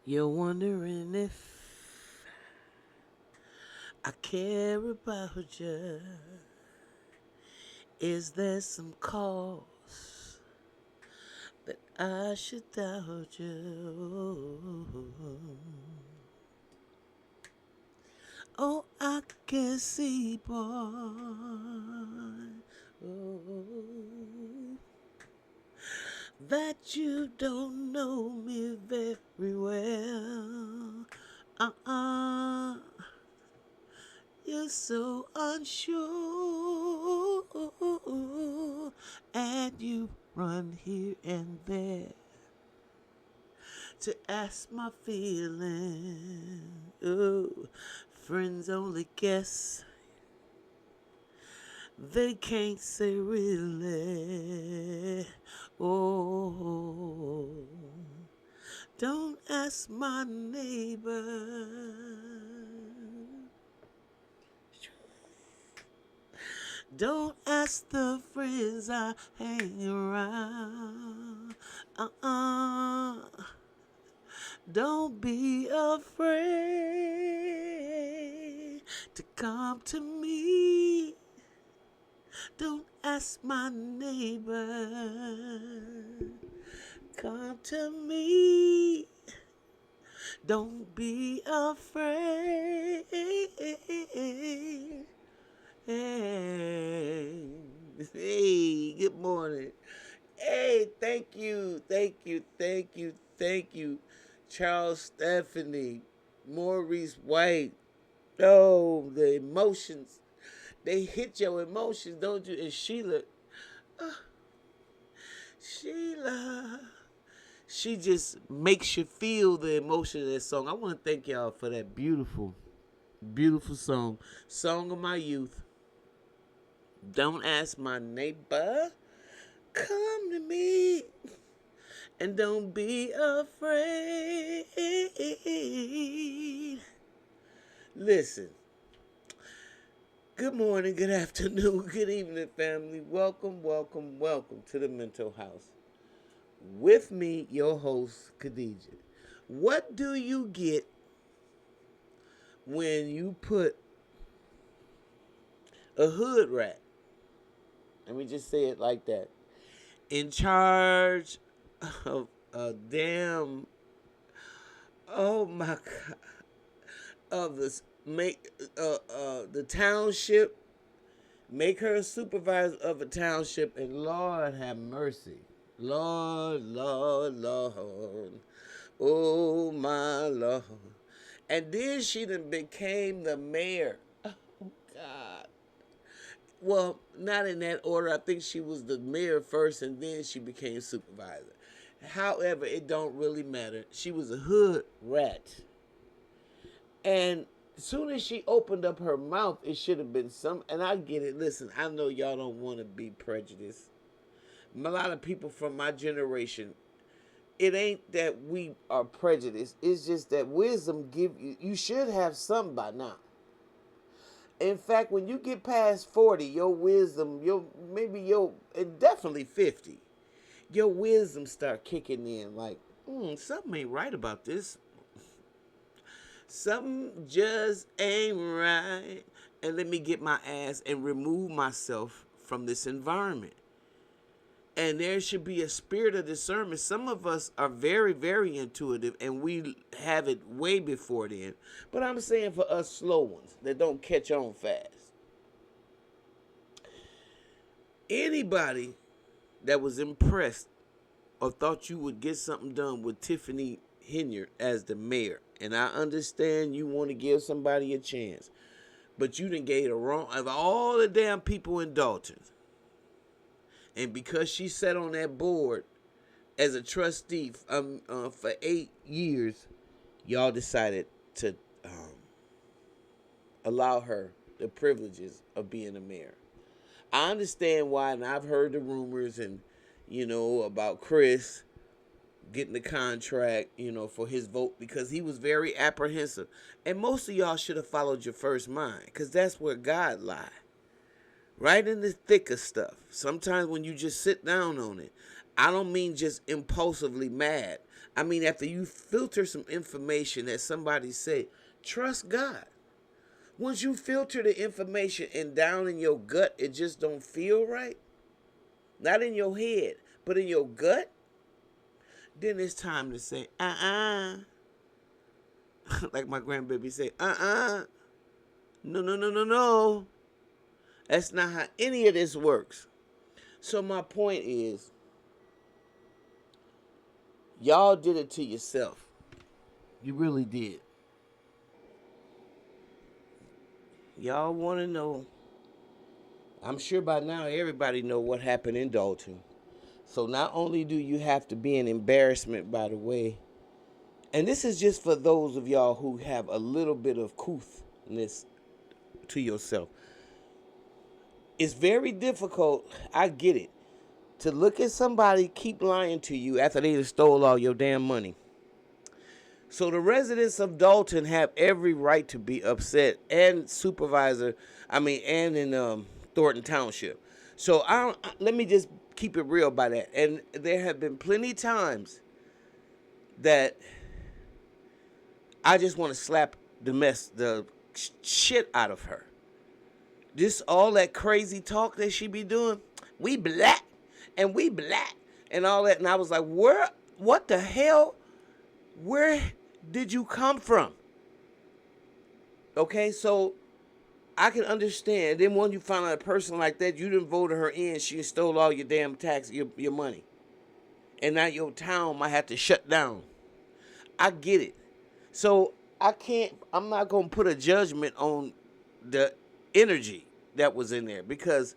You're wondering if I care about you. Is there some cause that I should doubt you? Oh, I can see, boy. Oh, that you don't know me very well. Uh-uh. You're so unsure, and you run here and there to ask my feeling. Oh, friends only guess, they can't say really. Oh, don't ask my neighbor. Don't ask the friends I hang around. Uh-uh. Don't be afraid to come to me. Don't ask my neighbor. Come to me. Don't be afraid. Hey, good morning. Hey, thank you, Charles Stephanie, Maurice White. Oh, the emotions. They hit your emotions, don't you? And Sheila, she just makes you feel the emotion of that song. I want to thank y'all for that beautiful, beautiful song. Song of my youth. Don't ask my neighbor. Come to me. And don't be afraid. Listen. Good morning, good afternoon, good evening, family. Welcome, welcome, welcome to the Mental House. With me, your host, Khadijah. What do you get when you put a hood rat, let me just say it like that, in charge of a damn, oh my God, of this, the township, make her a supervisor of a township, and Lord have mercy. Lord, Lord, Lord. Oh my Lord. And then she done became the mayor. Oh God. Well, not in that order. I think she was the mayor first and then she became supervisor. However, it don't really matter. She was a hood rat. And as soon as she opened up her mouth, it should have been some. And I get it. Listen, I know y'all don't want to be prejudiced. A lot of people from my generation, it ain't that we are prejudiced. It's just that wisdom give you. You should have some by now. In fact, when you get past 40, your wisdom, and definitely 50, your wisdom start kicking in. Like, something ain't right about this. Something just ain't right. And let me get my ass and remove myself from this environment. And there should be a spirit of discernment. Some of us are very, very intuitive and we have it way before then. But I'm saying for us slow ones that don't catch on fast. Anybody that was impressed or thought you would get something done with Tiffany Henyard as the mayor, and I understand you want to give somebody a chance, but you done gave the wrong of all the damn people in Dalton. And because she sat on that board as a trustee for 8 years, y'all decided to allow her the privileges of being a mayor. I understand why, and I've heard the rumors and, about Chris getting the contract, for his vote because he was very apprehensive. And most of y'all should have followed your first mind because that's where God lie. Right in the thick of stuff. Sometimes when you just sit down on it. I don't mean just impulsively mad. I mean after you filter some information that somebody say, trust God. Once you filter the information and down in your gut, it just don't feel right. Not in your head, but in your gut. Then it's time to say, like my grandbaby say, no, no, no, no, no. That's not how any of this works. So my point is, y'all did it to yourself. You really did. Y'all want to know. I'm sure by now everybody know what happened in Dalton. So not only do you have to be an embarrassment, by the way, and this is just for those of y'all who have a little bit of couthness to yourself. It's very difficult, I get it, to look at somebody keep lying to you after they stole all your damn money. So the residents of Dalton have every right to be upset, and and in Thornton Township. So let me just keep it real by that. And there have been plenty times that I just want to slap the shit out of her. This all that crazy talk that she be doing, we black and we black and all that. And I was like, what the hell? Where did you come from? Okay, so I can understand. Then when you find out a person like that, you didn't vote her in, she stole all your damn your money. And now your town might have to shut down. I get it. So I'm not going to put a judgment on the energy that was in there because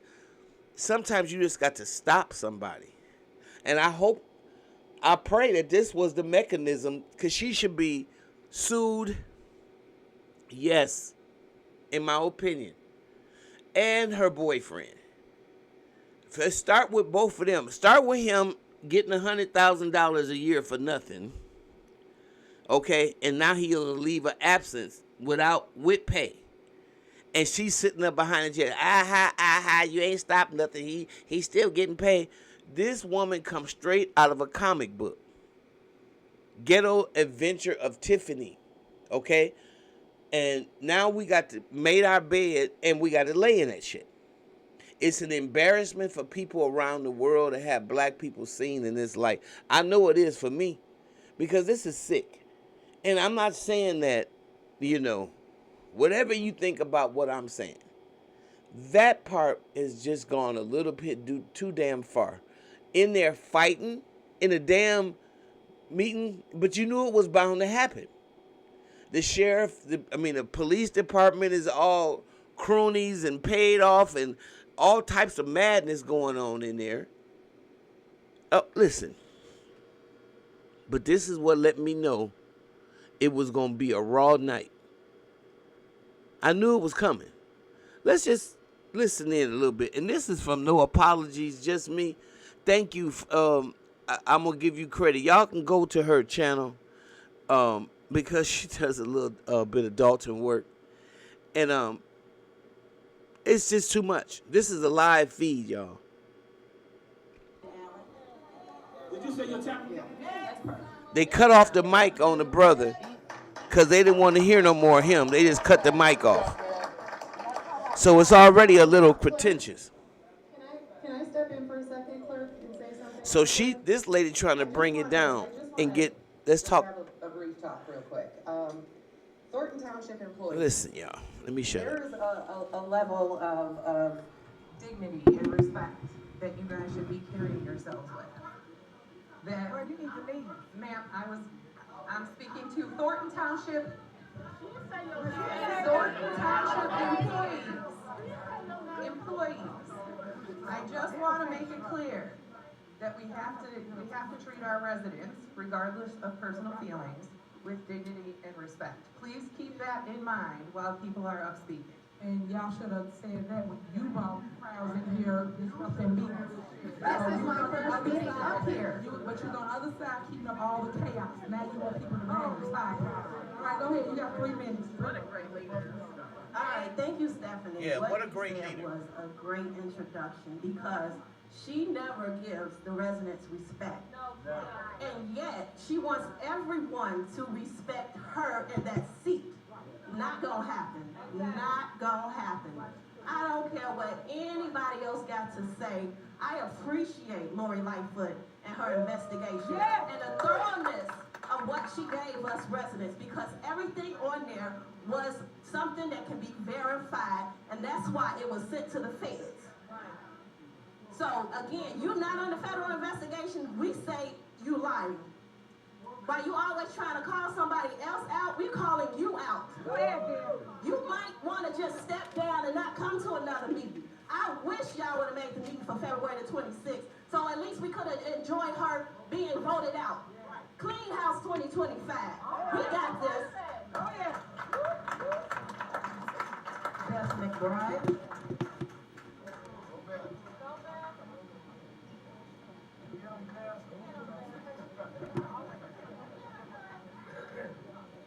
sometimes you just got to stop somebody. And I pray that this was the mechanism because she should be sued, yes, in my opinion, and her boyfriend. Start with both of them. Start with him getting $100,000 a year for nothing. Okay, and now he'll leave an absence with pay. And she's sitting up behind the jet. You ain't stopped nothing. He's still getting paid. This woman comes straight out of a comic book. Ghetto Adventure of Tiffany. Okay? And now we made our bed and we got to lay in that shit. It's an embarrassment for people around the world to have black people seen in this light. I know it is for me because this is sick. And I'm not saying that, whatever you think about what I'm saying, that part is just gone a little bit too damn far. In there fighting in a damn meeting, but you knew it was bound to happen. The sheriff, the police department is all cronies and paid off and all types of madness going on in there. Oh, listen. But this is what let me know it was going to be a raw night. I knew it was coming. Let's just listen in a little bit. And this is from No Apologies, just me. Thank you. I'm going to give you credit. Y'all can go to her channel because she does a little bit of Dalton work. And it's just too much. This is a live feed, y'all. Did you say your channel? They cut off the mic on the brother because they didn't want to hear no more of him. They just cut the mic off. So it's already a little pretentious. Can I step in for a second, clerk, and say something? So this lady trying to bring it down and let's talk. A brief talk real quick. Thornton Township employees. Listen, y'all, let me shut up. There is a level of dignity and respect that you guys should be carrying yourselves with. That you need to leave. Ma'am, I'm speaking to Thornton Township. Thornton Township employees. I just want to make it clear that we have to treat our residents, regardless of personal feelings, with dignity and respect. Please keep that in mind while people are up speaking. And y'all should have said that when you brought crowds in here disrupting meetings. This is my first meeting up here. But you're on the other side keeping up all the chaos. Now you want people to manage. Stop. All right, go ahead. You got 3 minutes. What a great leader. All right, thank you, Stephanie. Yeah, what a great leader. leader. Was a great introduction because She never gives the residents respect. And yet, she wants everyone to respect her in that seat. Not gonna happen. Not gonna happen. I don't care what anybody else got to say. I appreciate Lori Lightfoot and her investigation and the thoroughness of what she gave us residents, because everything on there was something that can be verified, and that's why it was sent to the feds. So again, you're not under federal investigation. We say you lying. While you always trying to call somebody else out, we calling you out. Go ahead, Bill. You might want to just step down and not come to another meeting. I wish y'all would have made the meeting for February the 26th, so at least we could have enjoyed her being voted out. Clean House 2025. We got this. Go ahead. Beth McBride.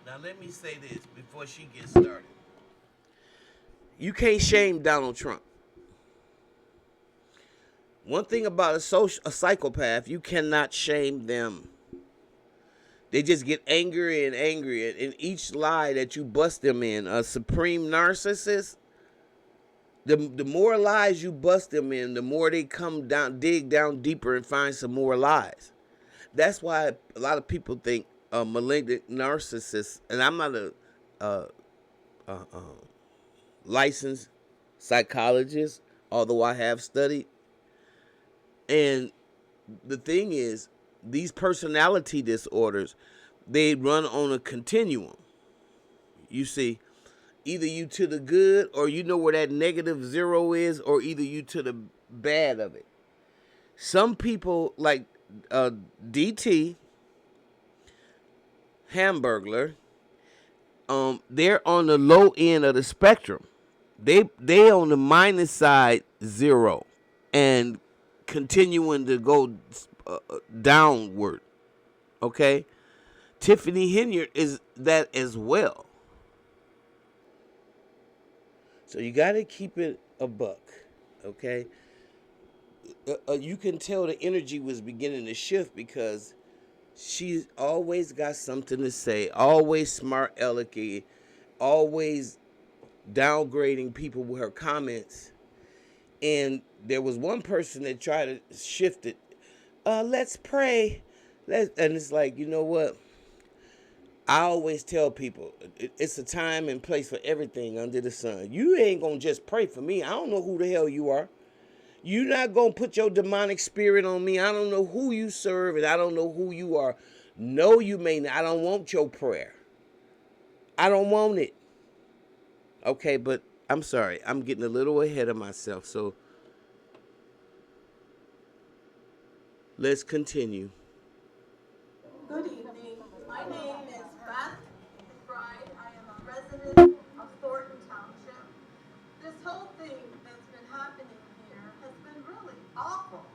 Now let me say this before she gets started. You can't shame Donald Trump. One thing about a psychopath, you cannot shame them. They just get angrier and angrier. And each lie that you bust them in, a supreme narcissist, the more lies you bust them in, the more they come down, dig down deeper and find some more lies. That's why a lot of people think malignant narcissists, and I'm not a licensed psychologist, although I have studied. And the thing is, these personality disorders, they run on a continuum. You see, either you to the good, or you know where that -0 is, or either you to the bad of it. Some people like DT, Hamburglar, they're on the low end of the spectrum. They on the minus side 0, and continuing to go downward. Okay, Tiffany Henyard is that as well. So you got to keep it a buck. Okay, you can tell the energy was beginning to shift because she's always got something to say, always smart alecky, always downgrading people with her comments. And there was one person that tried to shift it. Let's pray. And it's like, you know what? I always tell people, it's a time and place for everything under the sun. You ain't going to just pray for me. I don't know who the hell you are. You're not going to put your demonic spirit on me. I don't know who you serve, and I don't know who you are. No, you may not. I don't want your prayer. I don't want it. Okay, but I'm sorry. I'm getting a little ahead of myself, so let's continue. Good evening. My name is Beth McBride. I am a resident of Thornton Township. This whole thing that's been happening here has been really awful.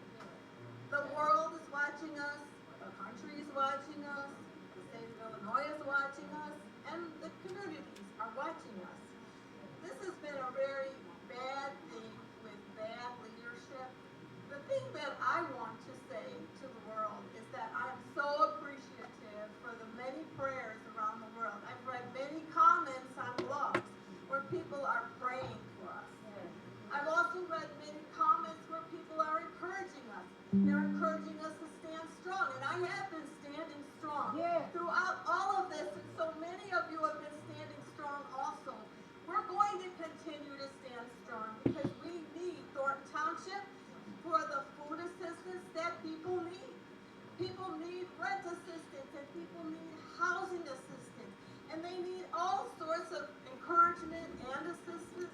The world is watching us, the country is watching us, the state of Illinois is watching us, and the communities are watching us. This has been a very bad thing with bad leadership. The thing that I want to say to the world is that I am so appreciative for the many prayers around the world. I've read many comments on blogs where people are praying for us. I've also read many comments where people are encouraging us. They're encouraging us to stand strong, and I have been standing strong throughout all of this, and so many of you have been standing strong also. We're going to continue to stand strong because we need Thornton Township for the food assistance that people need. People need rent assistance, and people need housing assistance, and they need all sorts of encouragement and assistance.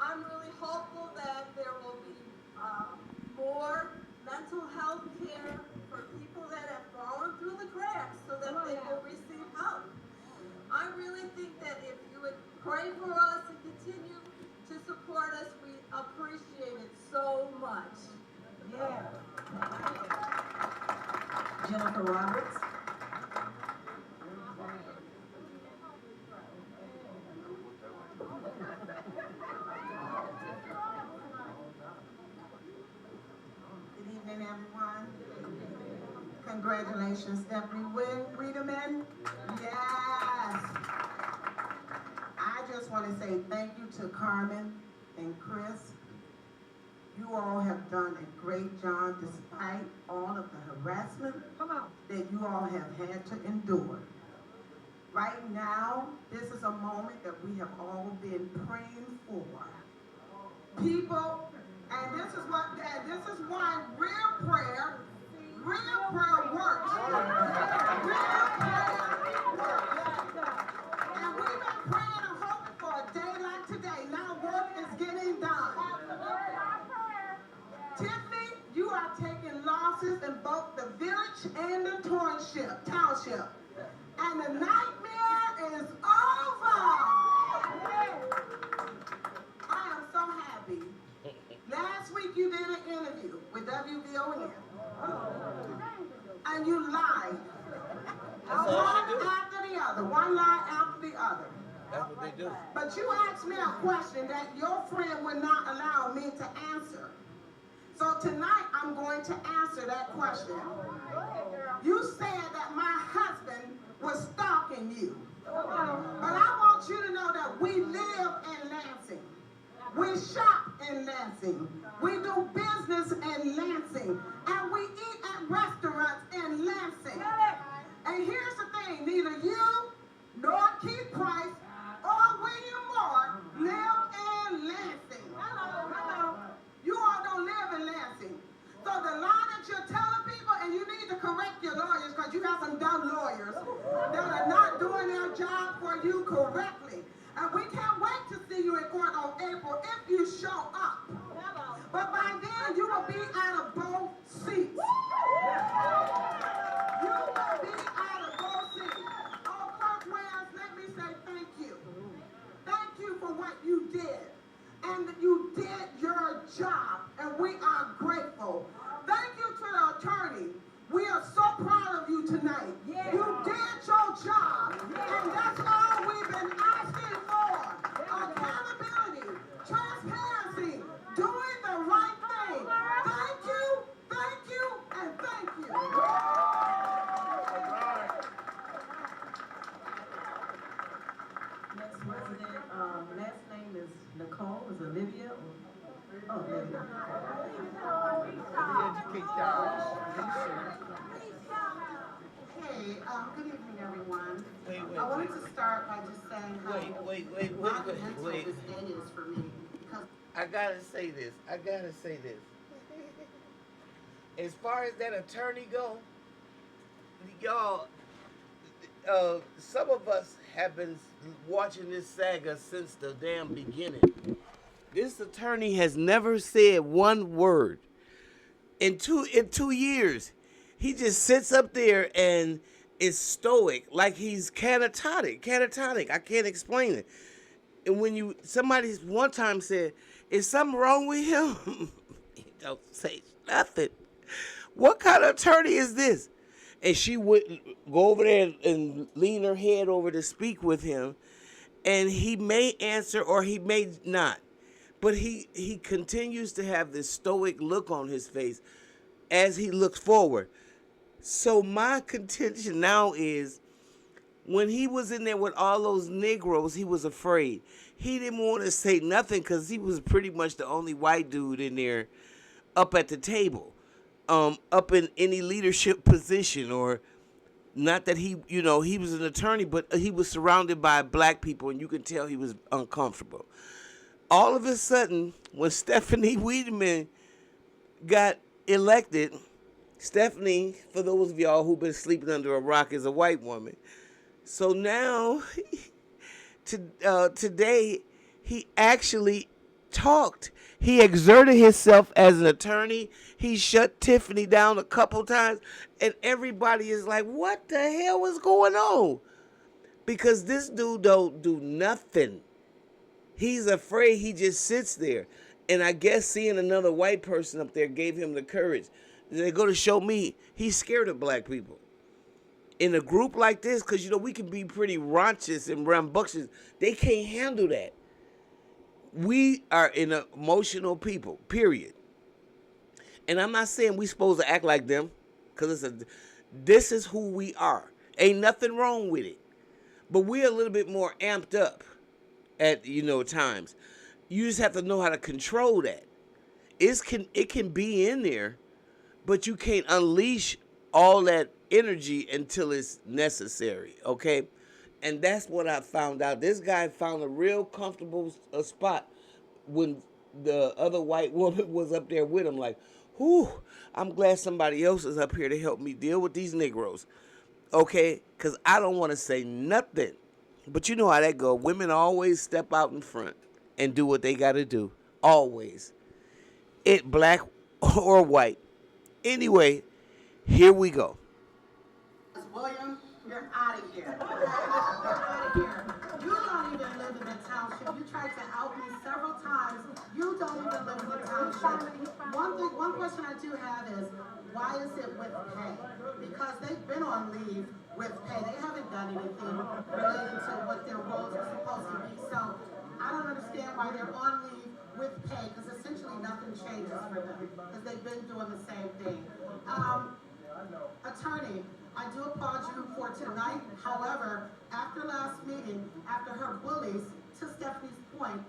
I'm really hopeful that there will be more mental health care for people that have fallen through the cracks so that they will receive help. I really think that if you would pray for us and continue to support us, we appreciate it so much. Yeah. Jennifer Roberts. Congratulations, Stephanie Wiedemann. Yes. I just want to say thank you to Carmen and Chris. You all have done a great job despite all of the harassment that you all have had to endure. Right now, this is a moment that we have all been praying for. People, and this is why real prayer works. Real prayer works. And we've been praying and hoping for a day like today. Now work is getting done. Tiffany, you are taking losses in both the village and the township. And the nightmare is over. I am so happy. Last week you did an interview with WVON. And you lied. One lie after the other. That's what they do. But you asked me a question that your friend would not allow me to answer. So tonight I'm going to answer that question. You said that my husband was stalking you. But I want you to know that we live in Lansing. We shop in Lansing. We do business in Lansing. And we eat at restaurants in Lansing. And here's the thing, neither you nor Keith Price or William Moore live in Lansing. Hello. You all don't live in Lansing. So the lie that you're telling people, and you need to correct your lawyers because you got some dumb lawyers that are not doing their job for you correctly. And we can't wait to see you in court on April if you show up. But by then, you will be out of both seats. You will be out of both seats. Oh, Clerk Wells, let me say thank you. Thank you for what you did. And you did your job, and we are grateful. Thank you to the attorney. We are so proud of you tonight. Yeah. You did your job, and that's all we've been asking for. Accountability, transparency, doing the right thing. Thank you, and thank you. Next resident, last name is Nicole, is Olivia? Oh, Olivia. Hey, good evening, everyone. I wanted to start by just saying how monumental this day is for me. I gotta say this. As far as that attorney go, y'all, some of us have been watching this saga since the damn beginning. This attorney has never said one word. In two years, he just sits up there and is stoic, like he's catatonic. I can't explain it. And when somebody one time said, "Is something wrong with him?" He don't say nothing. What kind of attorney is this? And she would go over there and lean her head over to speak with him, and he may answer or he may not. But he continues to have this stoic look on his face as he looks forward. So my contention now is, when he was in there with all those Negroes, he was afraid. He didn't want to say nothing because he was pretty much the only white dude in there up at the table, up in any leadership position, or not that he was an attorney, but he was surrounded by black people, and you could tell he was uncomfortable. All of a sudden, when Stephanie Wiedemann got elected, Stephanie, for those of y'all who've been sleeping under a rock, is a white woman. So now, today, he actually talked. He exerted himself as an attorney. He shut Tiffany down a couple times, and everybody is like, what the hell is going on? Because this dude don't do nothing. He's afraid. He just sits there. And I guess seeing another white person up there gave him the courage. They go to show me he's scared of black people. In a group like this, because, we can be pretty raunchous and rambunctious. They can't handle that. We are an emotional people, period. And I'm not saying we're supposed to act like them, because This is who we are. Ain't nothing wrong with it. But we're a little bit more amped up at times. You just have to know how to control that. It can be in there, but you can't unleash all that energy until it's necessary, okay? And that's what I found out. This guy found a real comfortable spot when the other white woman was up there with him, like, whew, I'm glad somebody else is up here to help me deal with these Negroes, okay? Because I don't want to say nothing. But you know how that go. Women always step out in front and do what they got to do. Always. It black or white. Anyway, here we go. William, you're out of here. You're out of here. You don't even live in the township. You tried to out me several times. You don't even live in the township. One question I do have is, why is it with pay? Because they've been on leave with pay. They haven't done anything related to what their roles are supposed to be. So I don't understand why they're on leave with pay, because essentially nothing changes for them, because they've been doing the same thing. Attorney, I do applaud you for tonight. However, after last meeting, after her bullies, to Stephanie's point,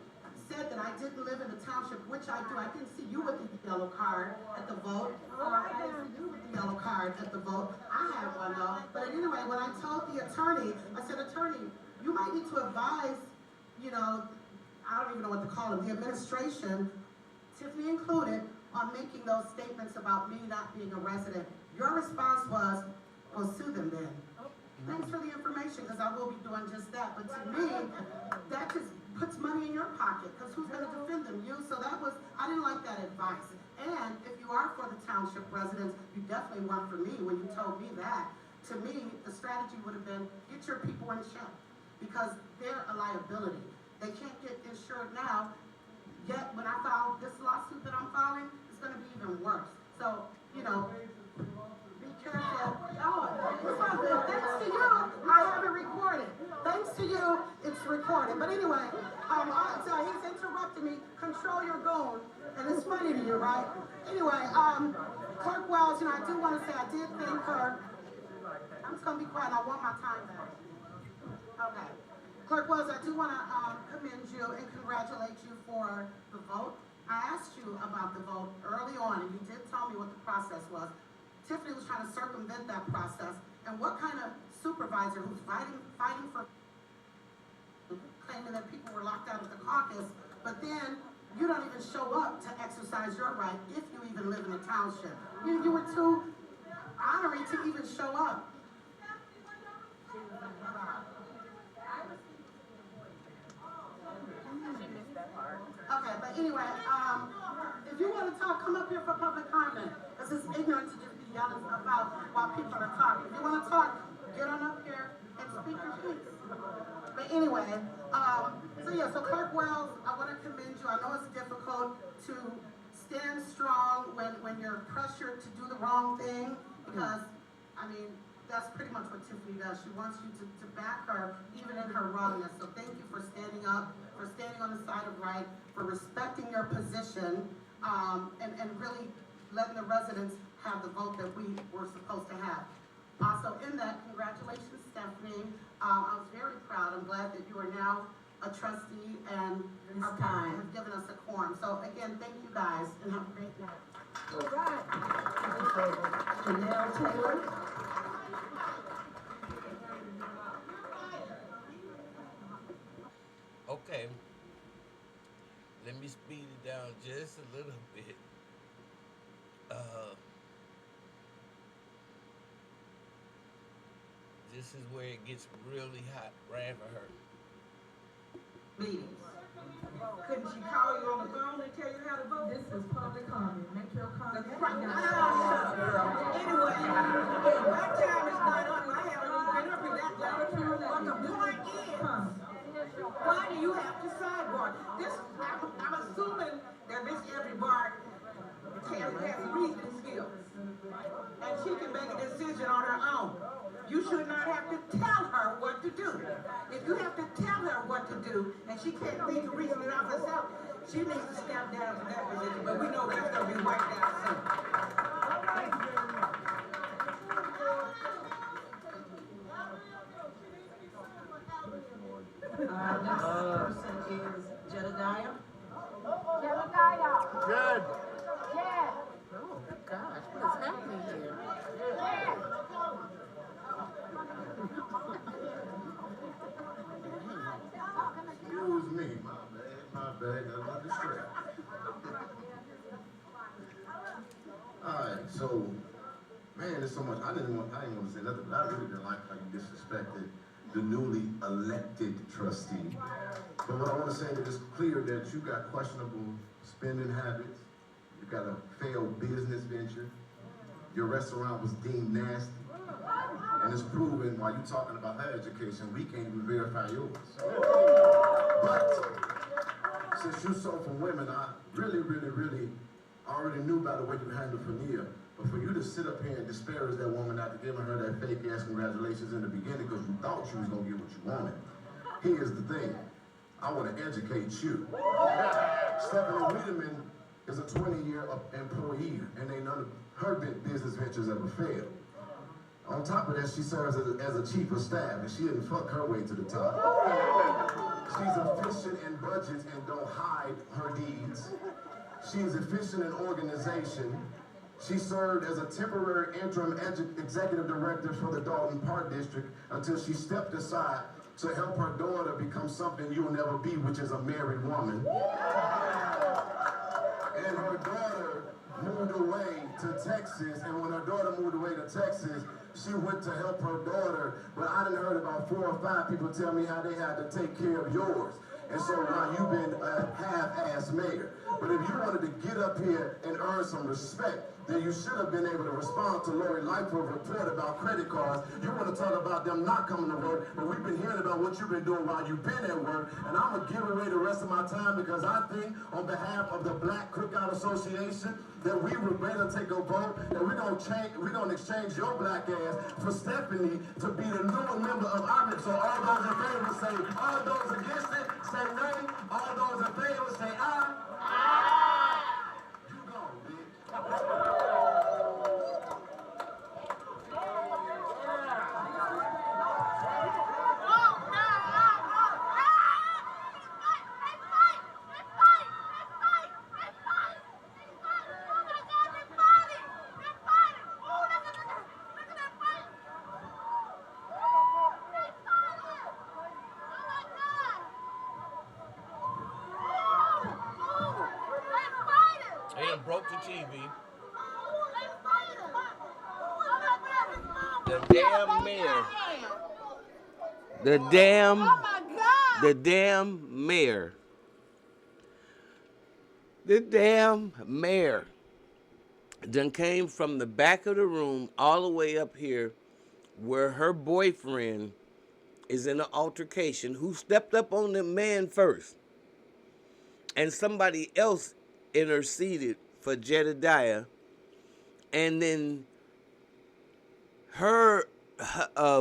said that I didn't live in the township, which I do. I didn't see you with the yellow card at the vote. I didn't see you with the yellow card at the vote. I have one though. But anyway, when I told the attorney, I said, attorney, you might need to advise, I don't even know what to call them, the administration, Tiffany included, on making those statements about me not being a resident. Your response was, well, sue them then. Thanks for the information, because I will be doing just that. But to me, that just puts money in your pocket, because who's going to defend them? You? So I didn't like that advice. And if you are for the township residents, you definitely weren't for me when you told me that. To me, the strategy would have been, get your people in check, because they're a liability. They can't get insured now, yet when I file this lawsuit that I'm filing, it's going to be even worse. So, be careful. Oh, thanks to you, I have it recorded. Thanks to you, it's recorded. But anyway, so he's interrupting me. Control your goon, and it's funny to you, right? Anyway, Clerk Wells, I do want to say I did thank her. I'm just going to be quiet. I want my time back. Okay. Clerk Wells, I do want to commend you and congratulate you for the vote. I asked you about the vote early on, and you did tell me what the process was. Tiffany was trying to circumvent that process. And what kind of supervisor who's fighting for claiming that people were locked out of the caucus, but then you don't even show up to exercise your right if you even live in a township. You were too honorary to even show up. Okay, but anyway, if you want to talk, come up here for public comment. Because it's ignorant to just be yelling about while people are talking. If you want to talk, get on up here and speak your piece. But anyway, so Clerk Wells, I want to commend you. I know it's difficult to stand strong when you're pressured to do the wrong thing, because, that's pretty much what Tiffany does. She wants you to back her, even in her wrongness. So thank you for standing up, for standing on the side of right, for respecting your position, and really letting the residents have the vote that we were supposed to have. Also, in that, congratulations, Stephanie. I was very proud. I'm glad that you are now a trustee and have given us a quorum. So again, thank you guys, and have a great night. All right. Janelle Taylor. Okay. Let me speed it down just a little bit. This is where it gets really hot, right for her. Meetings. Couldn't she call you on the phone and tell you how to vote? This is public comment. Make your comment. Anyway, my time is not up. I haven't even been up in that long. But the point is, why do you have to sideboard? I'm assuming that Miss Everybar has reasoning skills, and she can make a decision on her own. You should not have to tell her what to do. If you have to tell her what to do, and she can't think of reasoning out herself, she needs to step down from that position. But we know that's going to be wiped out soon. Alright, so, man, there's so much. I didn't want to say nothing, but I really didn't like how you disrespected the newly elected trustee. But what I want to say that it's clear that you got questionable spending habits, you got a failed business venture, your restaurant was deemed nasty, and it's proven while you talking about her education, we can't even verify yours. But since you sold for women, I really already knew by the way you handled Fania. But for you to sit up here and disparage that woman after giving her that fake ass congratulations in the beginning because you thought you was gonna get what you wanted. Here's the thing. I want to educate you. Stephanie Wiedemann is a 20-year employee, and ain't none of her business ventures ever failed. On top of that, she serves as a chief of staff, and she didn't fuck her way to the top. She's efficient in budgets and don't hide her deeds. She's efficient in organization. She served as a temporary interim executive director for the Dalton Park District until she stepped aside to help her daughter become something you'll never be, which is a married woman. And her daughter moved away to Texas, and when her daughter moved away to Texas, she went to help her daughter, but I done heard about 4 or 5 people tell me how they had to take care of yours. And so now you've been a half-ass mayor. But if you wanted to get up here and earn some respect, then you should have been able to respond to Lori Lightfoot's report about credit cards. You want to talk about them not coming to work, but we've been hearing about what you've been doing while you've been at work, and I'm going to give away the rest of my time because I think on behalf of the Black Cookout Association that we would better take a vote, that we're going to exchange your black ass for Stephanie to be the new member of our. So all those in favor say, all those against it, say nay. All those in favor say aye. You go, bitch. And broke the TV. The damn mayor. The damn mayor. The damn mayor done came from the back of the room all the way up here where her boyfriend is in an altercation, who stepped up on the man first, and somebody else interceded for Jedediah, and then her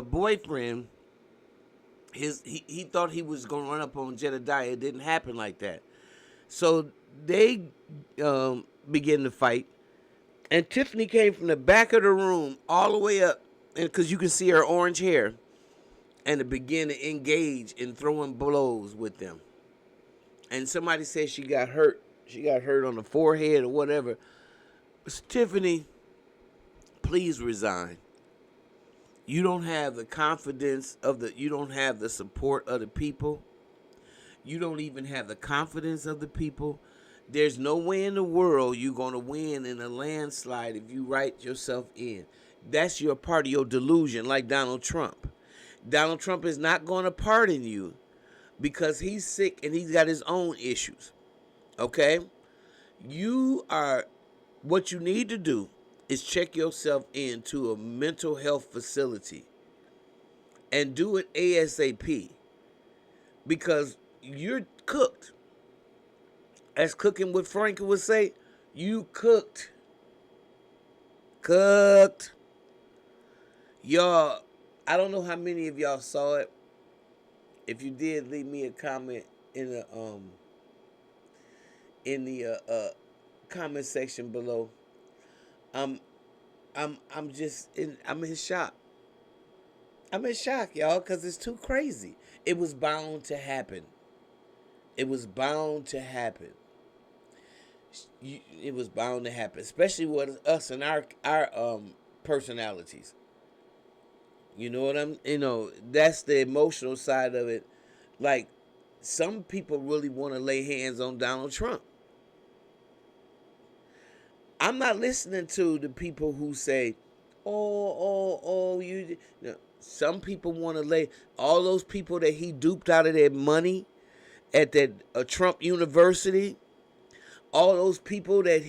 boyfriend, he thought he was going to run up on Jedediah. It didn't happen like that. So they began to fight, and Tiffany came from the back of the room all the way up, and because you can see her orange hair, and to begin to engage in throwing blows with them. And somebody said she got hurt. She got hurt on the forehead or whatever. Tiffany, please resign. You don't have the confidence you don't have the support of the people. You don't even have the confidence of the people. There's no way in the world you're going to win in a landslide if you write yourself in. That's your part of your delusion, like Donald Trump. Donald Trump is not going to pardon you because he's sick and he's got his own issues. Okay? What you need to do is check yourself into a mental health facility and do it ASAP because you're cooked. As Cooking with Frank would say, you cooked. Cooked. Y'all, I don't know how many of y'all saw it. If you did, leave me a comment in the comment section below. I'm in shock. I'm in shock, y'all, because it's too crazy. It was bound to happen. It was bound to happen. It was bound to happen, especially with us and our personalities. You know what that's the emotional side of it. Like, some people really want to lay hands on Donald Trump. I'm not listening to the people who say, you know, some people want to lay all those people that he duped out of their money at that Trump University, all those people that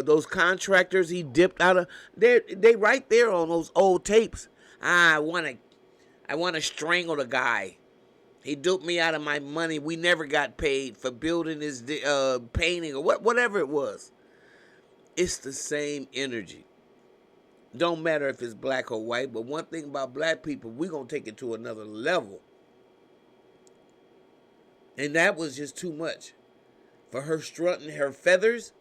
those contractors he dipped out of, they right there on those old tapes. I want to strangle the guy. He duped me out of my money. We never got paid for building this painting or whatever it was. It's the same energy. Don't matter if it's black or white, but one thing about black people, we're going to take it to another level. And that was just too much for her strutting her feathers.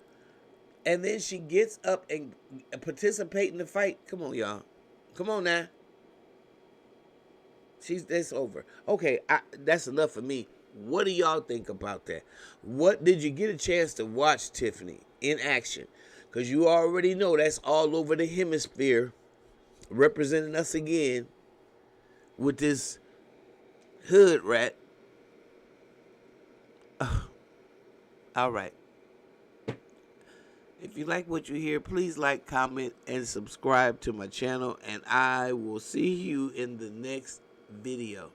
And then she gets up and participate in the fight. Come on, y'all. Come on now. That's over. Okay, that's enough for me. What do y'all think about that? What did you get a chance to watch Tiffany in action? Because you already know that's all over the hemisphere, representing us again with this hood rat. All right. If you like what you hear, please like, comment, and subscribe to my channel. And I will see you in the next video.